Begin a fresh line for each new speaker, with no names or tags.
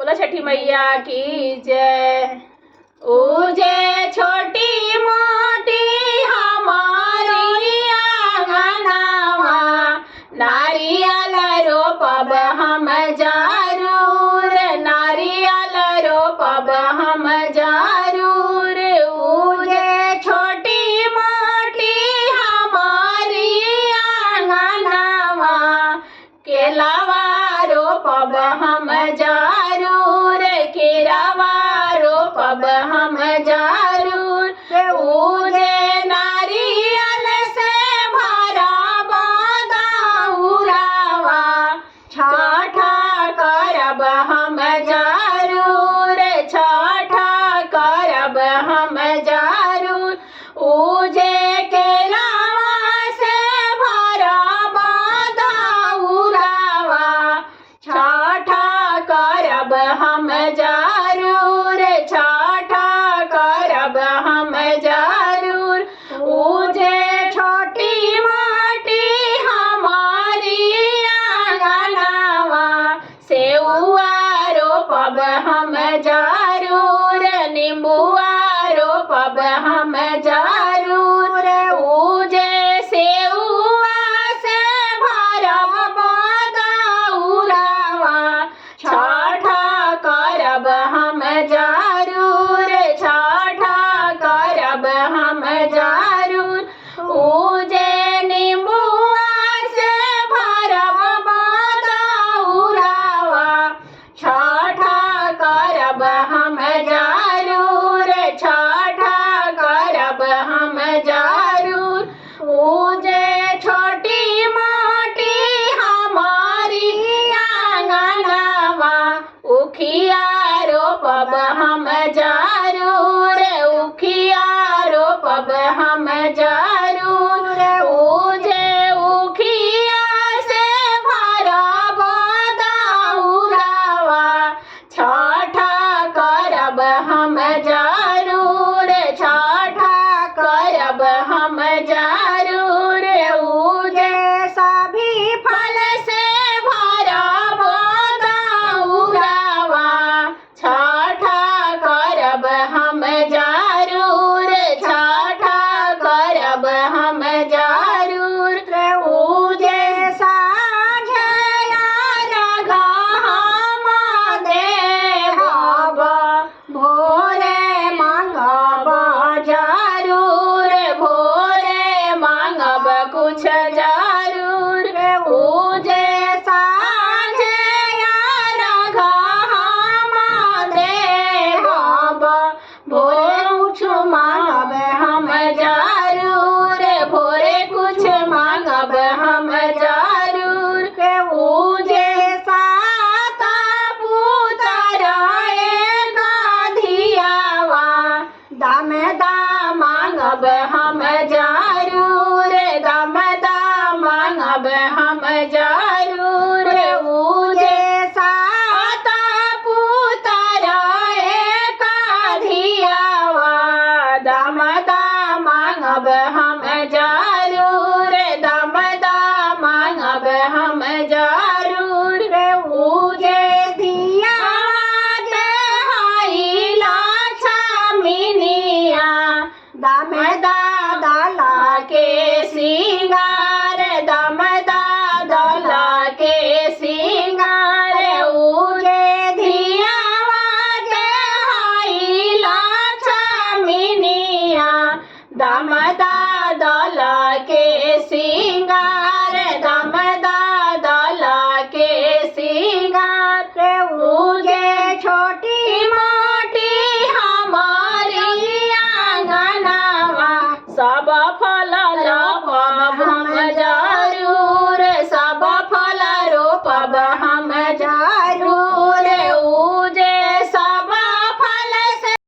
बोला छठी मैया की जय। ऊजे छोटी मोटी हमारी आंगनवा, नारियल रोपब हम जरूर, नारियल रोपब हम जरूर। ऊजे छोटी मोटी हमारी आंगनवा, केलावा रोपब हम जरूर, केरावा रोपब हम जरूर। ऊजे नारियल से भरब दौरावा, छठ करब हम जरूर, छठ करब हम जरूर। ऊजे केलावा से भरब दौरावा, छठ करब हम जरूर, छठ करब हम जरूर। ऊजे छोटी मोटी हमारी आंगनवा, सेउआ रोपब हम जरूर, नींबुआ रोपब हम जरूर। ऊजे सेउआ से भरब दौरावा, छठ करब हम जरूर, छठ करब हम जरूर। ऊजे नींबुआ से भरब दौरावा, छठ करब हम जरूर, छठ करब हम जरूर। ऊजे छोटी मोटी हमारी आंगनवा, उखिया रोपब हम जरूर, उखिया रोपब हम जरूर। ऊजे उखिया से भरब दौरावा, छठ करब हम जरूर, छठ करब हम जरूर। ऊजे सभी फल से भरब दौरावा, छठ करब हम जरूर, छठ करब हम जरूर। ऊजे साँझ अर्घ हम देहब, भोरे मांगब जरूर, भोरे मांगब कुछ जरूर। ऊजे साँझ अर्घ हम देहब, भोरे कुछ मांगब हम जरूर, भोरे कुछ मांगब हम जरूर। ऊजे सात पुत्र एक धियावा, दामदा मांगब हम जरूर, दामदा मांगब हम जरूर। ऊजे सात पुत्र एक धियावा, दामदा मांगब हम जरूर, दामदा मांगब हम जरूर। ऊजे धियावा देहैला छमिनिया, दामदा दला के सिंगार, दामदा दला के सिंगार। ऊजे धियावा देहैला छमिनिया, दामदा दला के सिंगार।